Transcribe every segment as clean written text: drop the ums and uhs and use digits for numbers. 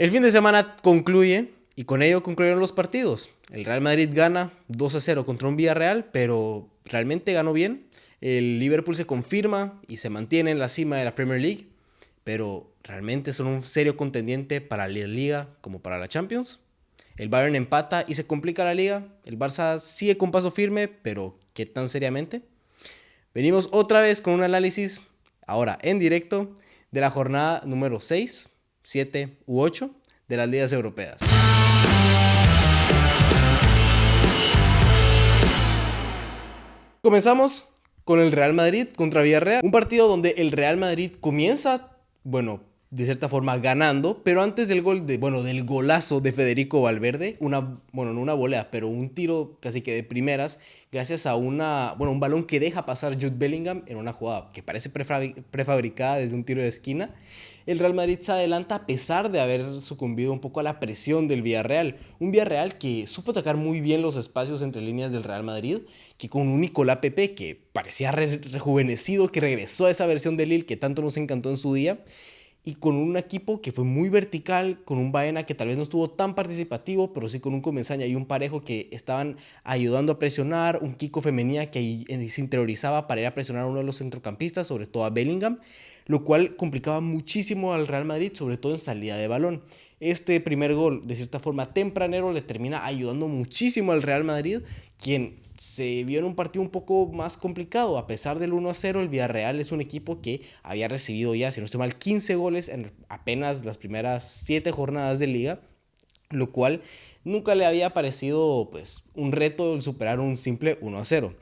El fin de semana concluye y con ello concluyeron los partidos. El Real Madrid gana 2-0 contra un Villarreal, pero realmente ganó bien. El Liverpool se confirma y se mantiene en la cima de la Premier League, pero realmente son un serio contendiente para la Liga como para la Champions. El Bayern empata y se complica la Liga. El Barça sigue con paso firme, pero ¿qué tan seriamente? Venimos otra vez con un análisis, ahora en directo, de la jornada número 6, 7 u 8 de las ligas europeas. Comenzamos con el Real Madrid contra Villarreal, un partido donde el Real Madrid comienza, bueno, de cierta forma ganando, pero antes del gol del golazo de Federico Valverde, no una volea, pero un tiro casi que de primeras, gracias a un balón que deja pasar Jude Bellingham en una jugada que parece prefabricada desde un tiro de esquina. El Real Madrid se adelanta a pesar de haber sucumbido un poco a la presión del Villarreal. Un Villarreal que supo atacar muy bien los espacios entre líneas del Real Madrid, que con un Nicolás Pepe que parecía rejuvenecido, que regresó a esa versión de Lille que tanto nos encantó en su día, y con un equipo que fue muy vertical, con un Baena que tal vez no estuvo tan participativo, pero sí con un Comesaña y un Parejo que estaban ayudando a presionar, un Kiko Femenía que se interiorizaba para ir a presionar a uno de los centrocampistas, sobre todo a Bellingham, lo cual complicaba muchísimo al Real Madrid, sobre todo en salida de balón. Este primer gol, de cierta forma tempranero, le termina ayudando muchísimo al Real Madrid, quien se vio en un partido un poco más complicado. A pesar del 1-0, el Villarreal es un equipo que había recibido ya, si no estoy mal, 15 goles en apenas las primeras 7 jornadas de liga, lo cual nunca le había parecido pues, un reto el superar un simple 1-0.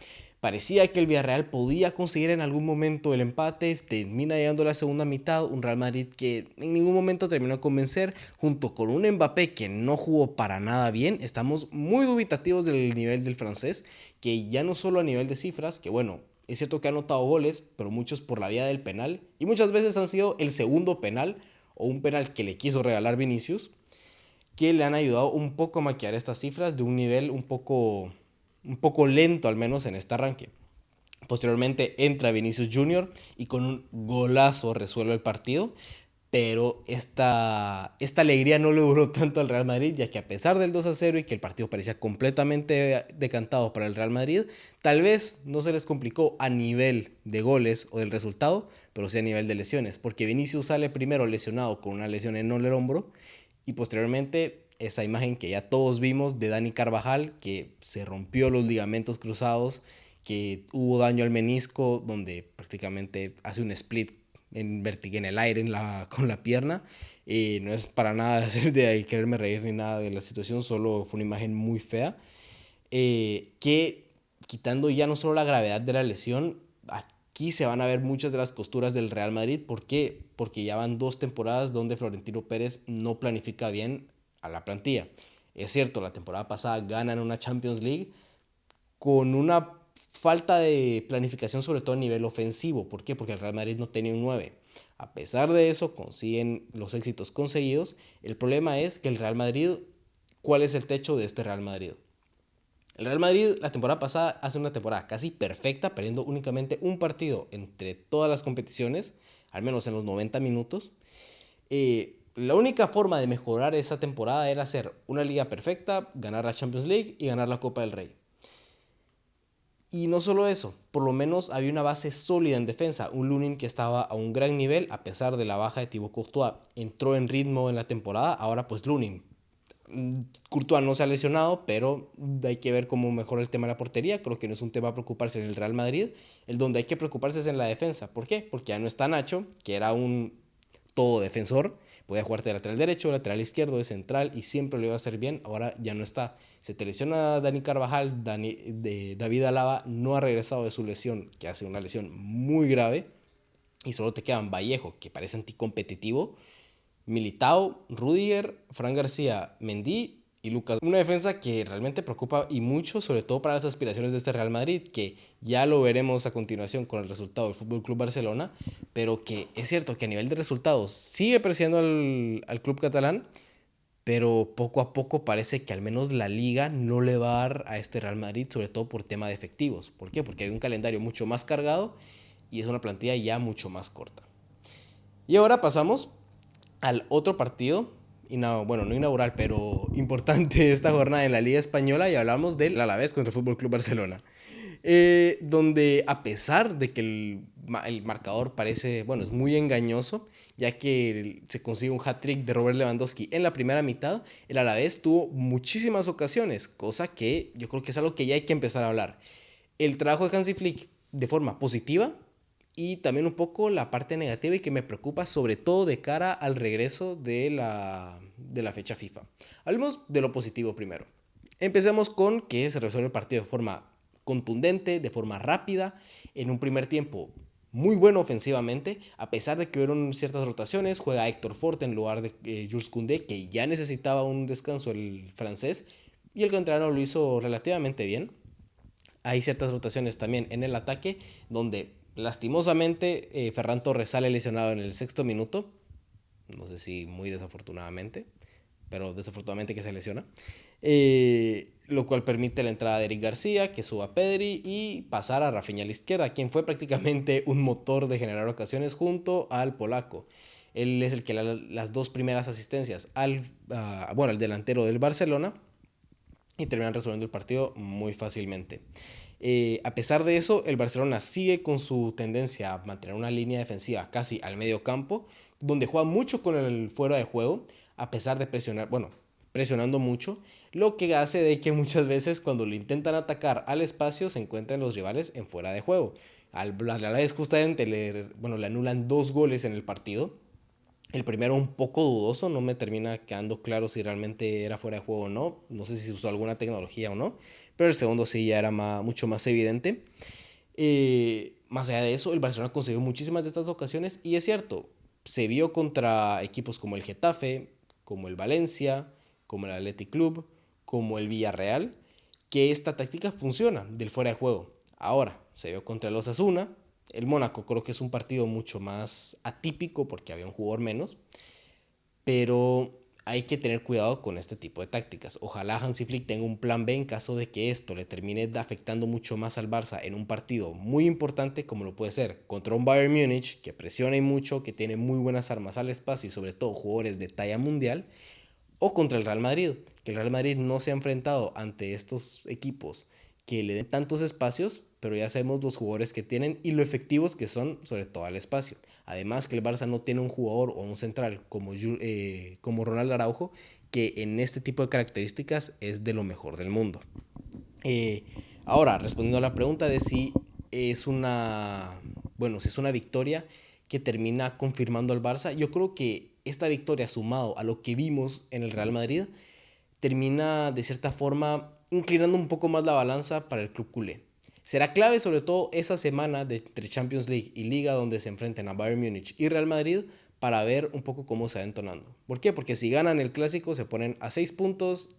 Parecía que el Villarreal podía conseguir en algún momento el empate, termina llegando a la segunda mitad, un Real Madrid que en ningún momento terminó de convencer, junto con un Mbappé que no jugó para nada bien. Estamos muy dubitativos del nivel del francés, que ya no solo a nivel de cifras, que bueno, es cierto que ha anotado goles, pero muchos por la vía del penal, y muchas veces han sido el segundo penal, o un penal que le quiso regalar Vinicius, que le han ayudado un poco a maquillar estas cifras de un nivel un poco lento, al menos en este arranque. Posteriormente entra Vinicius Junior y con un golazo resuelve el partido, pero esta alegría no le duró tanto al Real Madrid, ya que a pesar del 2-0 y que el partido parecía completamente decantado para el Real Madrid, tal vez no se les complicó a nivel de goles o del resultado, pero sí a nivel de lesiones, porque Vinicius sale primero lesionado con una lesión en el hombro y posteriormente esa imagen que ya todos vimos de Dani Carvajal, que se rompió los ligamentos cruzados, que hubo daño al menisco, donde prácticamente hace un split en el aire con la pierna. No es para nada de quererme reír ni nada de la situación, solo fue una imagen muy fea. Que quitando ya no solo la gravedad de la lesión, aquí se van a ver muchas de las costuras del Real Madrid. ¿Por qué? Porque ya van 2 temporadas donde Florentino Pérez no planifica bien a la plantilla. Es cierto, la temporada pasada ganan una Champions League con una falta de planificación, sobre todo a nivel ofensivo. ¿Por qué? Porque el Real Madrid no tenía un 9. A pesar de eso, consiguen los éxitos conseguidos. El problema es que el Real Madrid, ¿cuál es el techo de este Real Madrid? El Real Madrid la temporada pasada hace una temporada casi perfecta, perdiendo únicamente un partido entre todas las competiciones, al menos en los 90 minutos. La única forma de mejorar esa temporada era hacer una liga perfecta, ganar la Champions League y ganar la Copa del Rey. Y no solo eso, por lo menos había una base sólida en defensa. Un Lunin que estaba a un gran nivel a pesar de la baja de Thibaut Courtois. Entró en ritmo en la temporada, ahora pues Lunin. Courtois no se ha lesionado, pero hay que ver cómo mejora el tema de la portería. Creo que no es un tema a preocuparse en el Real Madrid. El donde hay que preocuparse es en la defensa. ¿Por qué? Porque ya no está Nacho, que era un todo defensor. Podía jugarte de lateral derecho, lateral izquierdo, de central y siempre lo iba a hacer bien. Ahora ya no está. Se te lesiona Dani Carvajal, David Alaba no ha regresado de su lesión, que hace una lesión muy grave. Y solo te quedan Vallejo, que parece anticompetitivo, Militao, Rudiger, Fran García, Mendy y Lucas. Una defensa que realmente preocupa y mucho, sobre todo para las aspiraciones de este Real Madrid, que ya lo veremos a continuación con el resultado del Fútbol Club Barcelona, pero que es cierto que a nivel de resultados sigue presidiendo al club catalán, pero poco a poco parece que al menos la liga no le va a dar a este Real Madrid, sobre todo por tema de efectivos. ¿Por qué? Porque hay un calendario mucho más cargado y es una plantilla ya mucho más corta. Y ahora pasamos al otro partido, bueno, no inaugural, pero importante esta jornada en la Liga Española y hablamos del Alavés contra el Fútbol Club Barcelona. Donde a pesar de que el marcador parece, bueno, es muy engañoso, ya que se consigue un hat-trick de Robert Lewandowski en la primera mitad, el Alavés tuvo muchísimas ocasiones, cosa que yo creo que es algo que ya hay que empezar a hablar. El trabajo de Hansi Flick de forma positiva y también un poco la parte negativa y que me preocupa sobre todo de cara al regreso de la fecha FIFA. Hablemos de lo positivo primero. Empecemos con que se resuelve el partido de forma contundente, de forma rápida, en un primer tiempo muy bueno ofensivamente, a pesar de que hubieron ciertas rotaciones, juega Héctor Fort en lugar de Jules Koundé, que ya necesitaba un descanso el francés, y el canterano lo hizo relativamente bien. Hay ciertas rotaciones también en el ataque, donde lastimosamente Ferran Torres sale lesionado en el sexto minuto, no sé si muy desafortunadamente, pero desafortunadamente que se lesiona. Lo cual permite la entrada de Eric García, que suba a Pedri y pasar a Rafinha a la izquierda, quien fue prácticamente un motor de generar ocasiones junto al polaco. Él es el que las dos primeras asistencias al delantero del Barcelona y terminan resolviendo el partido muy fácilmente. A pesar de eso, el Barcelona sigue con su tendencia a mantener una línea defensiva casi al medio campo, donde juega mucho con el fuera de juego, a pesar de presionando mucho, lo que hace de que muchas veces cuando lo intentan atacar al espacio se encuentran los rivales en fuera de juego. A la vez justamente le anulan 2 goles en el partido. El primero un poco dudoso, no me termina quedando claro si realmente era fuera de juego o no. No sé si se usó alguna tecnología o no. Pero el segundo sí ya era mucho más evidente. Más allá de eso, el Barcelona consiguió muchísimas de estas ocasiones. Y es cierto, se vio contra equipos como el Getafe, como el Valencia, como el Athletic Club, como el Villarreal, que esta táctica funciona del fuera de juego. Ahora, se vio contra el Osasuna. El Mónaco creo que es un partido mucho más atípico porque había un jugador menos, pero hay que tener cuidado con este tipo de tácticas. Ojalá Hansi Flick tenga un plan B en caso de que esto le termine afectando mucho más al Barça en un partido muy importante como lo puede ser contra un Bayern Múnich que presiona y mucho, que tiene muy buenas armas al espacio y sobre todo jugadores de talla mundial, o contra el Real Madrid, que el Real Madrid no se ha enfrentado ante estos equipos que le den tantos espacios, pero ya sabemos los jugadores que tienen y lo efectivos que son sobre todo al espacio. Además que el Barça no tiene un jugador o un central como Ronald Araujo, que en este tipo de características es de lo mejor del mundo. Eh, Ahora, respondiendo a la pregunta de si es una victoria que termina confirmando al Barça, yo creo que esta victoria sumado a lo que vimos en el Real Madrid termina de cierta forma inclinando un poco más la balanza para el club culé. Será clave sobre todo esa semana entre Champions League y Liga donde se enfrenten a Bayern Múnich y Real Madrid para ver un poco cómo se va entonando. ¿Por qué? Porque si ganan el clásico se ponen a 6 puntos,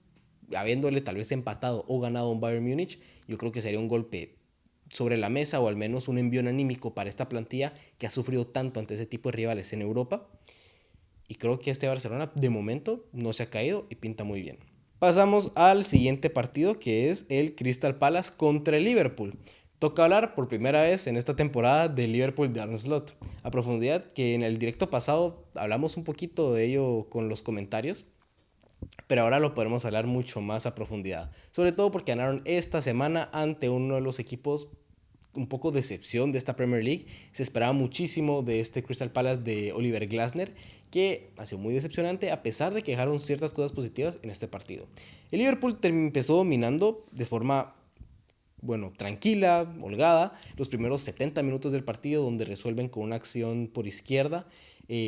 habiéndole tal vez empatado o ganado un Bayern Múnich. Yo creo que sería un golpe sobre la mesa o al menos un envío anímico para esta plantilla que ha sufrido tanto ante ese tipo de rivales en Europa. Y creo que este Barcelona de momento no se ha caído y pinta muy bien. Pasamos al siguiente partido que es el Crystal Palace contra el Liverpool. Toca hablar por primera vez en esta temporada del Liverpool de Arne Slot. A profundidad, que en el directo pasado hablamos un poquito de ello con los comentarios, pero ahora lo podemos hablar mucho más a profundidad. Sobre todo porque ganaron esta semana ante uno de los equipos un poco decepción de esta Premier League. Se esperaba muchísimo de este Crystal Palace de Oliver Glasner, que ha sido muy decepcionante a pesar de que dejaron ciertas cosas positivas en este partido. El Liverpool empezó dominando de forma tranquila, holgada, los primeros 70 minutos del partido donde resuelven con una acción por izquierda,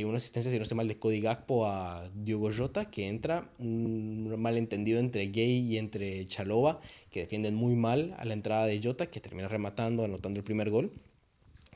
una asistencia, si no estoy mal, de Cody Gakpo a Diogo Jota, que entra, un malentendido entre Gay y entre Chalobah, que defienden muy mal a la entrada de Jota, que termina rematando, anotando el primer gol.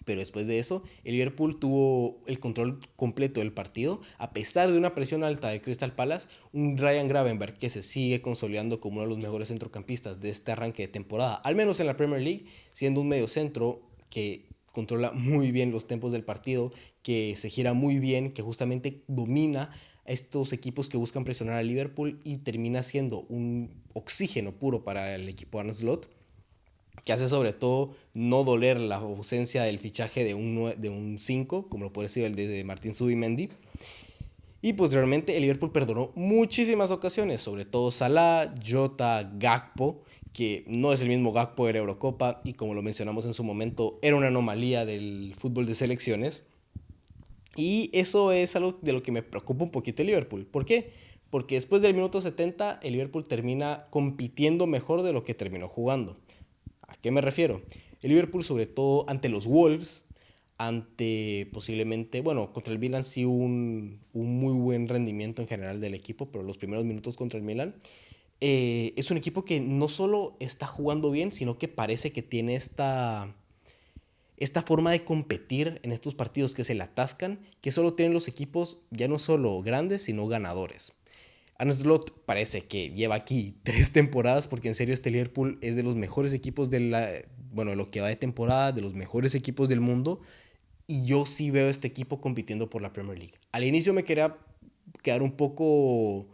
Pero después de eso, el Liverpool tuvo el control completo del partido, a pesar de una presión alta de Crystal Palace, un Ryan Gravenberch que se sigue consolidando como uno de los mejores centrocampistas de este arranque de temporada, al menos en la Premier League, siendo un mediocentro que controla muy bien los tempos del partido, que se gira muy bien, que justamente domina a estos equipos que buscan presionar al Liverpool y termina siendo un oxígeno puro para el equipo Arne Slot, que hace sobre todo no doler la ausencia del fichaje de un 5, como lo puede ser el de Martín Zubimendi. Y posteriormente el Liverpool perdonó muchísimas ocasiones, sobre todo Salah, Jota, Gakpo, que no es el mismo Gakpo de la Eurocopa y como lo mencionamos en su momento, era una anomalía del fútbol de selecciones. Y eso es algo de lo que me preocupa un poquito el Liverpool. ¿Por qué? Porque después del minuto 70 el Liverpool termina compitiendo mejor de lo que terminó jugando. ¿A qué me refiero? El Liverpool, sobre todo ante los Wolves, ante posiblemente, bueno, contra el Milan sí un muy buen rendimiento en general del equipo, pero los primeros minutos contra el Milan, es un equipo que no solo está jugando bien, sino que parece que tiene esta forma de competir en estos partidos que se le atascan, que solo tienen los equipos ya no solo grandes, sino ganadores. Arne Slot parece que lleva aquí 3 temporadas, porque en serio este Liverpool es de los mejores equipos de bueno, lo que va de temporada, de los mejores equipos del mundo, y yo sí veo este equipo compitiendo por la Premier League. Al inicio me quería quedar un poco,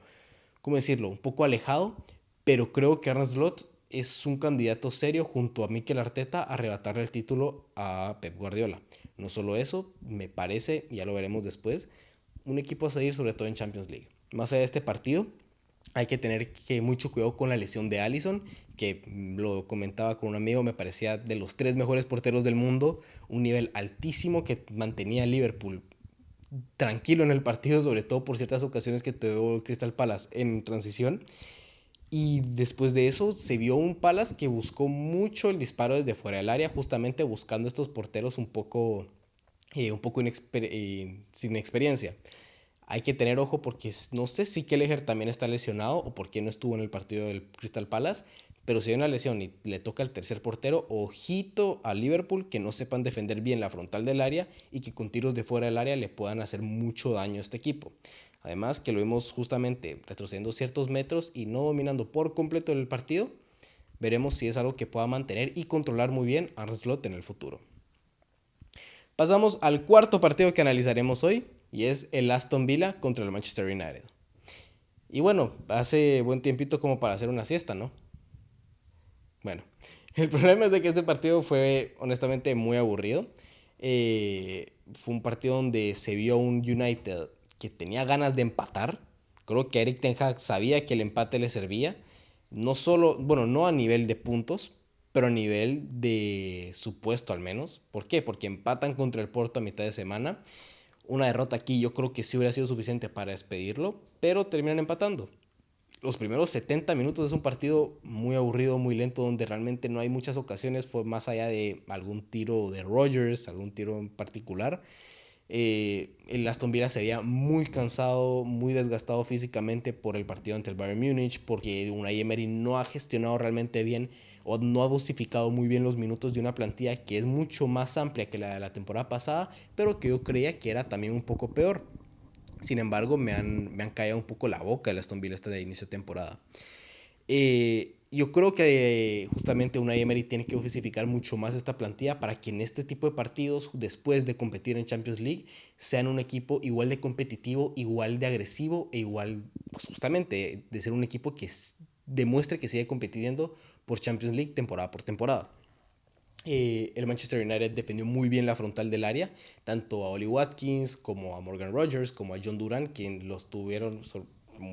¿cómo decirlo? Un poco alejado, pero creo que Arne Slot es un candidato serio junto a Mikel Arteta a arrebatarle el título a Pep Guardiola. No solo eso, me parece, ya lo veremos después, un equipo a seguir sobre todo en Champions League. Más allá de este partido, hay que tener mucho cuidado con la lesión de Alisson, que lo comentaba con un amigo, me parecía de los 3 mejores porteros del mundo, un nivel altísimo que mantenía a Liverpool tranquilo en el partido, sobre todo por ciertas ocasiones que tuvo Crystal Palace en transición. Y después de eso se vio un Palace que buscó mucho el disparo desde fuera del área, justamente buscando estos porteros un poco sin experiencia. Hay que tener ojo porque no sé si Kelleher también está lesionado o por qué no estuvo en el partido del Crystal Palace, pero si hay una lesión y le toca al tercer portero, ojito a Liverpool que no sepan defender bien la frontal del área y que con tiros de fuera del área le puedan hacer mucho daño a este equipo. Además que lo vimos justamente retrocediendo ciertos metros y no dominando por completo el partido, veremos si es algo que pueda mantener y controlar muy bien Arne Slot en el futuro. Pasamos al cuarto partido que analizaremos hoy y es el Aston Villa contra el Manchester United. Y bueno, hace buen tiempito como para hacer una siesta, ¿no? Bueno, el problema es de que este partido fue honestamente muy aburrido. Fue un partido donde se vio un United que tenía ganas de empatar. Creo que Eric Ten Hag sabía que el empate le servía. No solo, bueno, no a nivel de puntos, pero a nivel de su puesto al menos. ¿Por qué? Porque empatan contra el Porto a mitad de semana. Una derrota aquí yo creo que sí hubiera sido suficiente para despedirlo, pero terminan empatando. Los primeros 70 minutos es un partido muy aburrido, muy lento, donde realmente no hay muchas ocasiones, fue más allá de algún tiro de Rodgers, algún tiro en particular. El Aston Villa se veía muy cansado, muy desgastado físicamente por el partido ante el Bayern Múnich, porque Unai Emery no ha gestionado realmente bien o no ha dosificado muy bien los minutos de una plantilla que es mucho más amplia que la de la temporada pasada, pero que yo creía que era también un poco peor. Sin embargo, me han caído un poco la boca el Aston Villa de inicio de temporada. Yo creo que justamente Unai Emery tiene que oficificar mucho más esta plantilla para que en este tipo de partidos, después de competir en Champions League, sean un equipo igual de competitivo, igual de agresivo e igual, pues justamente, de ser un equipo que demuestre que sigue compitiendo por Champions League temporada por temporada. El Manchester United defendió muy bien la frontal del área, tanto a Oli Watkins como a Morgan Rogers, como a John Duran, quien los tuvieron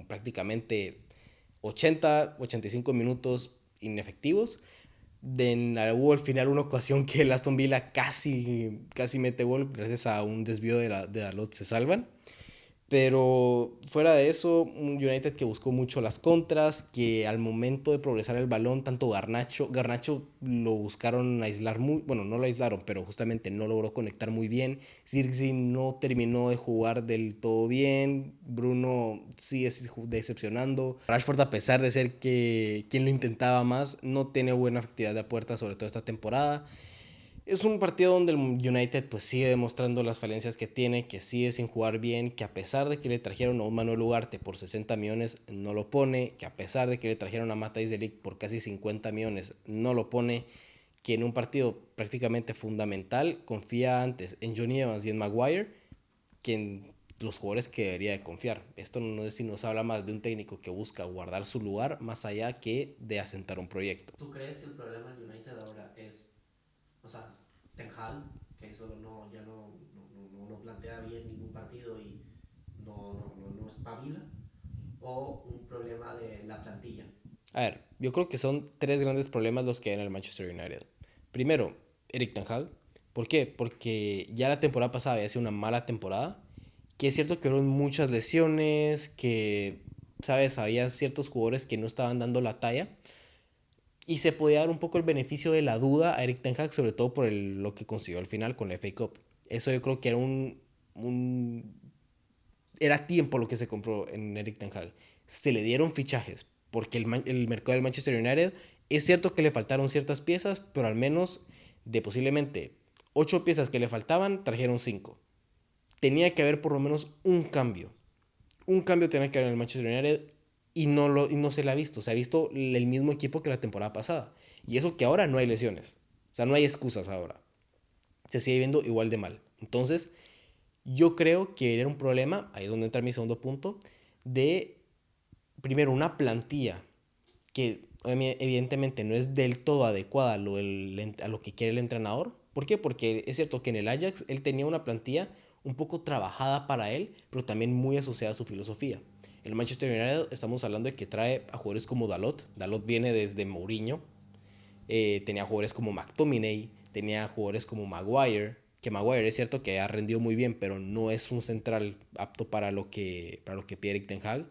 prácticamente 85 minutos inefectivos. Hubo al final una ocasión que el Aston Villa casi mete gol, gracias a un desvío de Dalot se salvan. Pero fuera de eso, un United que buscó mucho las contras, que al momento de progresar el balón, tanto Garnacho lo buscaron aislar muy, bueno, no lo aislaron, pero justamente no logró conectar muy bien. Zirkzee no terminó de jugar del todo bien. Bruno sigue decepcionando. Rashford, a pesar de ser quien lo intentaba más, no tiene buena efectividad de puerta, sobre todo esta temporada. Es un partido donde el United pues sigue demostrando las falencias que tiene, que sigue sin jugar bien, que a pesar de que le trajeron a un Manuel Ugarte por 60 millones no lo pone, que a pesar de que le trajeron a Matthijs de Ligt por casi 50 millones no lo pone, que en un partido prácticamente fundamental confía antes en Johnny Evans y en Maguire que en los jugadores que debería de confiar. Esto no sé si nos habla más de un técnico que busca guardar su lugar más allá que de asentar un proyecto. ¿Tú crees que el problema del United ahora es, o sea, Ten Hag, que solo no, ya no plantea bien ningún partido y espabila o un problema de la plantilla? A ver, yo creo que son tres grandes problemas los que hay en el Manchester United. Primero, Erik ten Hag. ¿Por qué? Porque ya la temporada pasada había sido una mala temporada. Que es cierto que hubo muchas lesiones, que, ¿sabes? Había ciertos jugadores que no estaban dando la talla. Y se podía dar un poco el beneficio de la duda a Erik ten Hag, sobre todo por lo que consiguió al final con la FA Cup. Eso yo creo que era era tiempo lo que se compró en Erik ten Hag. Se le dieron fichajes, porque el mercado del Manchester United es cierto que le faltaron ciertas piezas, pero al menos de posiblemente 8 piezas que le faltaban, trajeron 5. Tenía que haber por lo menos un cambio. Un cambio tenía que haber en el Manchester United y no se le ha visto. Se ha visto el mismo equipo que la temporada pasada. Y eso que ahora no hay lesiones. O sea, no hay excusas ahora. Se sigue viendo igual de mal. Entonces, yo creo que era un problema, ahí es donde entra mi segundo punto, de, primero, una plantilla que evidentemente no es del todo adecuada a lo que quiere el entrenador. ¿Por qué? Porque es cierto que en el Ajax él tenía una plantilla un poco trabajada para él, pero también muy asociada a su filosofía. En el Manchester United estamos hablando de que trae a jugadores como Dalot. Dalot viene desde Mourinho. Tenía jugadores como McTominay, tenía jugadores como Maguire, que Maguire es cierto que ha rendido muy bien, pero no es un central apto para lo que pide Erik ten Hag.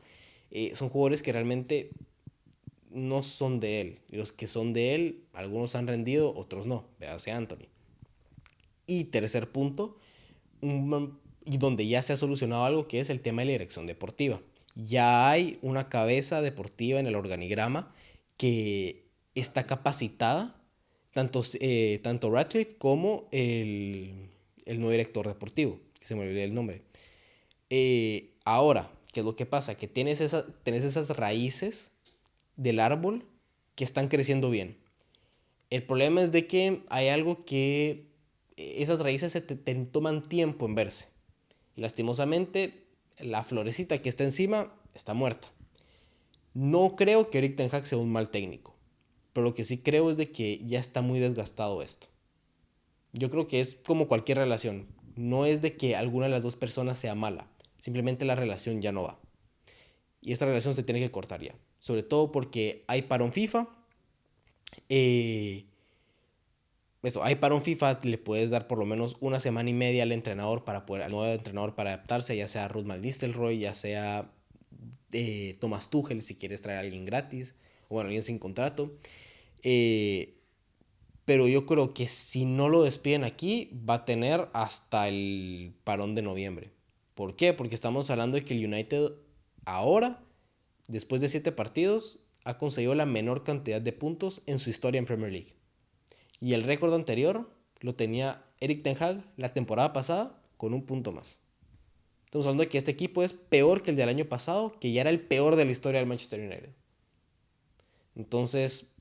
Son jugadores que realmente no son de él. Y los que son de él, algunos han rendido, otros no. Véase Anthony. Y tercer punto, y donde ya se ha solucionado algo, que es el tema de la dirección deportiva. Ya hay una cabeza deportiva en el organigrama que está capacitada, tanto Radcliffe como el nuevo director deportivo, que se me olvidó el nombre. Ahora, ¿qué es lo que pasa? Que tenés esas raíces del árbol que están creciendo bien. El problema es de que hay algo que esas raíces te toman tiempo en verse. Y lastimosamente, la florecita que está encima está muerta. No creo que Erik ten Hag sea un mal técnico, pero lo que sí creo es de que ya está muy desgastado esto. Yo creo que es como cualquier relación. No es de que alguna de las dos personas sea mala, simplemente la relación ya no va. Y esta relación se tiene que cortar ya. Sobre todo porque hay parón FIFA. Eh, hay parón FIFA, le puedes dar por lo menos una semana y media al nuevo entrenador para adaptarse, ya sea Ruud van Nistelrooy, ya sea Thomas Tuchel, si quieres traer a alguien gratis, o bueno, alguien sin contrato. Eh, pero yo creo que si no lo despiden aquí, va a tener hasta el parón de noviembre. ¿Por qué? Porque estamos hablando de que el United ahora, después de 7 partidos, ha conseguido la menor cantidad de puntos en su historia en Premier League. Y el récord anterior lo tenía Erik ten Hag la temporada pasada con un punto más. Estamos hablando de que este equipo es peor que el del año pasado, que ya era el peor de la historia del Manchester United. Entonces,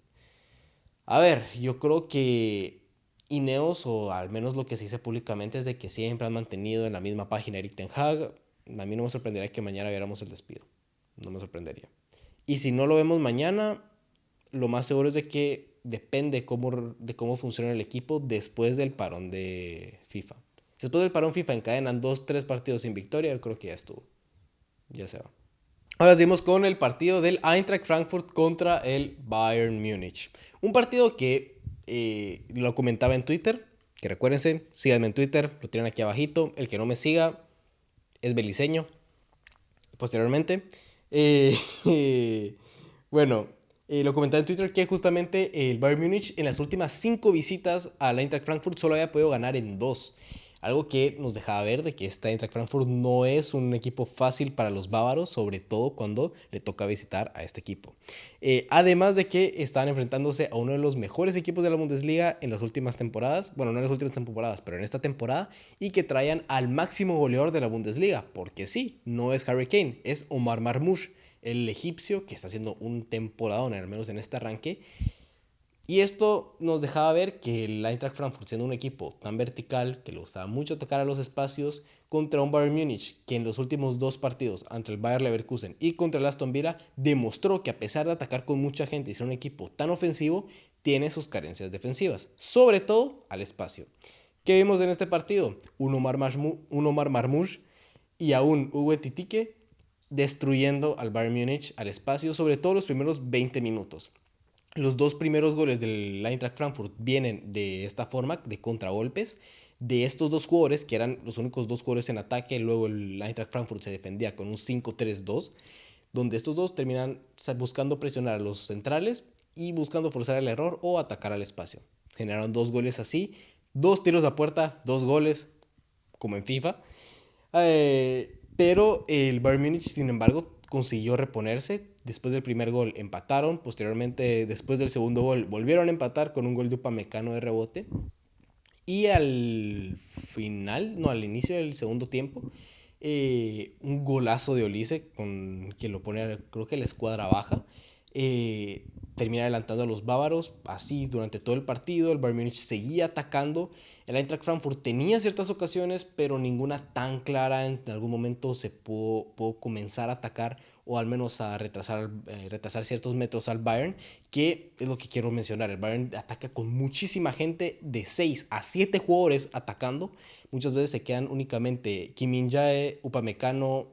a ver, yo creo que Ineos, o al menos lo que se dice públicamente, es de que siempre han mantenido en la misma página Erik ten Hag. A mí no me sorprendería que mañana viéramos el despido. No me sorprendería. Y si no lo vemos mañana, lo más seguro es de que depende de cómo funciona el equipo después del parón de FIFA. Si después del parón FIFA encadenan 2-3 partidos sin victoria, yo creo que ya estuvo. Ya se va. Ahora seguimos con el partido del Eintracht Frankfurt contra el Bayern Múnich. Un partido que lo comentaba en Twitter. Que recuérdense, síganme en Twitter, lo tienen aquí abajito. El que no me siga es beliceño. Posteriormente. Bueno, lo comentaba en Twitter que justamente el Bayern Múnich en las últimas 5 visitas al Eintracht Frankfurt solo había podido ganar en 2. Algo que nos dejaba ver de que esta Eintracht Frankfurt no es un equipo fácil para los bávaros, sobre todo cuando le toca visitar a este equipo. Además de que estaban enfrentándose a uno de los mejores equipos de la Bundesliga en las últimas temporadas, bueno, no en las últimas temporadas, pero en esta temporada, y que traían al máximo goleador de la Bundesliga, porque sí, no es Harry Kane, es Omar Marmoush, el egipcio, que está haciendo un temporadón, al menos en este arranque. Y esto nos dejaba ver que el Eintracht Frankfurt, siendo un equipo tan vertical, que le gustaba mucho tocar a los espacios, contra un Bayern Múnich, que en los últimos 2 partidos, ante el Bayer Leverkusen y contra el Aston Villa, demostró que a pesar de atacar con mucha gente y ser un equipo tan ofensivo, tiene sus carencias defensivas, sobre todo al espacio. ¿Qué vimos en este partido? Un Omar Marmoush y a un Hugo Ekitike destruyendo al Bayern Múnich al espacio, sobre todo los primeros 20 minutos. Los dos primeros goles del Eintracht Frankfurt vienen de esta forma, de contragolpes, de estos dos jugadores, que eran los únicos dos jugadores en ataque. Luego el Eintracht Frankfurt se defendía con un 5-3-2, donde estos dos terminan buscando presionar a los centrales y buscando forzar el error o atacar al espacio. Generaron dos goles así, dos tiros a puerta, dos goles, como en FIFA. Pero el Bayern Múnich, sin embargo, consiguió reponerse. Después del primer gol empataron. Posteriormente, después del segundo gol, volvieron a empatar con un gol de Upamecano de rebote. Y al final, no, al inicio del segundo tiempo, un golazo de Olise, con quien lo pone, creo que la escuadra baja. Termina adelantando a los bávaros. Así durante todo el partido el Bayern Múnich seguía atacando. El Eintracht Frankfurt tenía ciertas ocasiones, pero ninguna tan clara. En algún momento se pudo comenzar a atacar, o al menos a retrasar ciertos metros al Bayern, que es lo que quiero mencionar. El Bayern ataca con muchísima gente, de 6 a 7 jugadores atacando. Muchas veces se quedan únicamente Kim Min-jae, Upamecano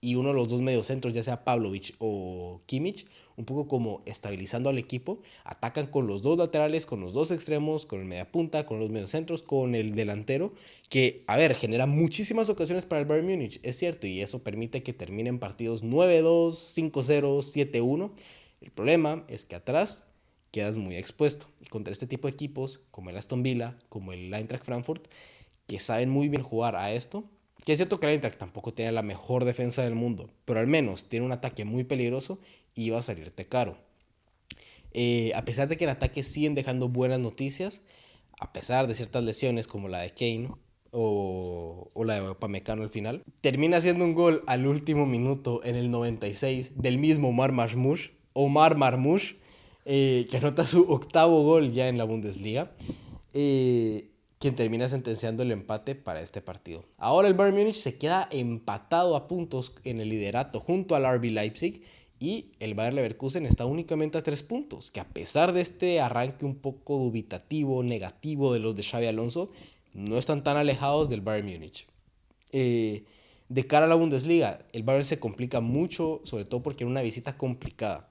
y uno de los dos mediocentros, ya sea Pavlovic o Kimmich, un poco como estabilizando al equipo. Atacan con los dos laterales, con los dos extremos, con el mediapunta, con los mediocentros, con el delantero, que, a ver, genera muchísimas ocasiones para el Bayern Múnich, es cierto, y eso permite que terminen partidos 9-2, 5-0, 7-1. El problema es que atrás quedas muy expuesto. Y contra este tipo de equipos, como el Aston Villa, como el Eintracht Frankfurt, que saben muy bien jugar a esto, que es cierto que el Eintracht tampoco tiene la mejor defensa del mundo, pero al menos tiene un ataque muy peligroso y va a salirte caro. A pesar de que en ataque siguen dejando buenas noticias, a pesar de ciertas lesiones como la de Kane o la de Upamecano al final, termina haciendo un gol al último minuto en el 96 del mismo Omar Marmoush, que anota su octavo gol ya en la Bundesliga. Quien termina sentenciando el empate para este partido. Ahora el Bayern Múnich se queda empatado a puntos en el liderato junto al RB Leipzig, y el Bayer Leverkusen está únicamente a 3 puntos, que a pesar de este arranque un poco dubitativo, negativo de los de Xabi Alonso, no están tan alejados del Bayern Múnich. De cara a la Bundesliga, el Bayern se complica mucho, sobre todo porque era una visita complicada.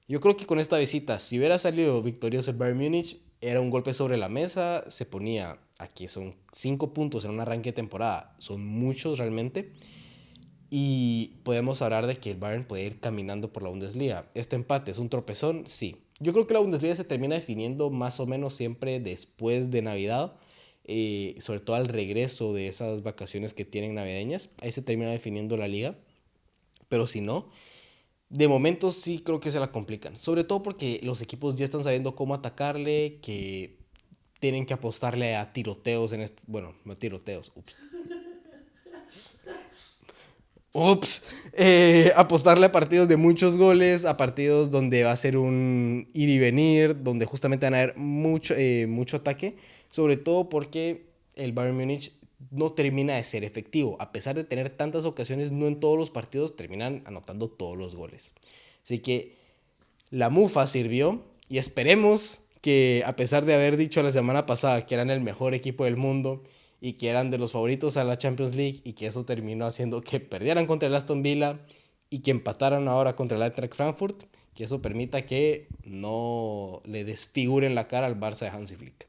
Yo creo que con esta visita, si hubiera salido victorioso el Bayern Múnich, era un golpe sobre la mesa. Se ponía, aquí son 5 puntos en un arranque de temporada, son muchos realmente, y podemos hablar de que el Bayern puede ir caminando por la Bundesliga. Este empate es un tropezón, sí. Yo creo que la Bundesliga se termina definiendo más o menos siempre después de Navidad, sobre todo al regreso de esas vacaciones que tienen navideñas. Ahí se termina definiendo la liga, pero si no, de momento sí creo que se la complican. Sobre todo porque los equipos ya están sabiendo cómo atacarle, que tienen que apostarle a tiroteos en este... Bueno, no tiroteos, apostarle a partidos de muchos goles, a partidos donde va a ser un ir y venir, donde justamente van a haber mucho ataque, sobre todo porque el Bayern Múnich no termina de ser efectivo. A pesar de tener tantas ocasiones, no en todos los partidos terminan anotando todos los goles. Así que la mufa sirvió, y esperemos que, a pesar de haber dicho la semana pasada que eran el mejor equipo del mundo y que eran de los favoritos a la Champions League, y que eso terminó haciendo que perdieran contra el Aston Villa y que empataran ahora contra el Eintracht Frankfurt, que eso permita que no le desfiguren la cara al Barça de Hansi Flick.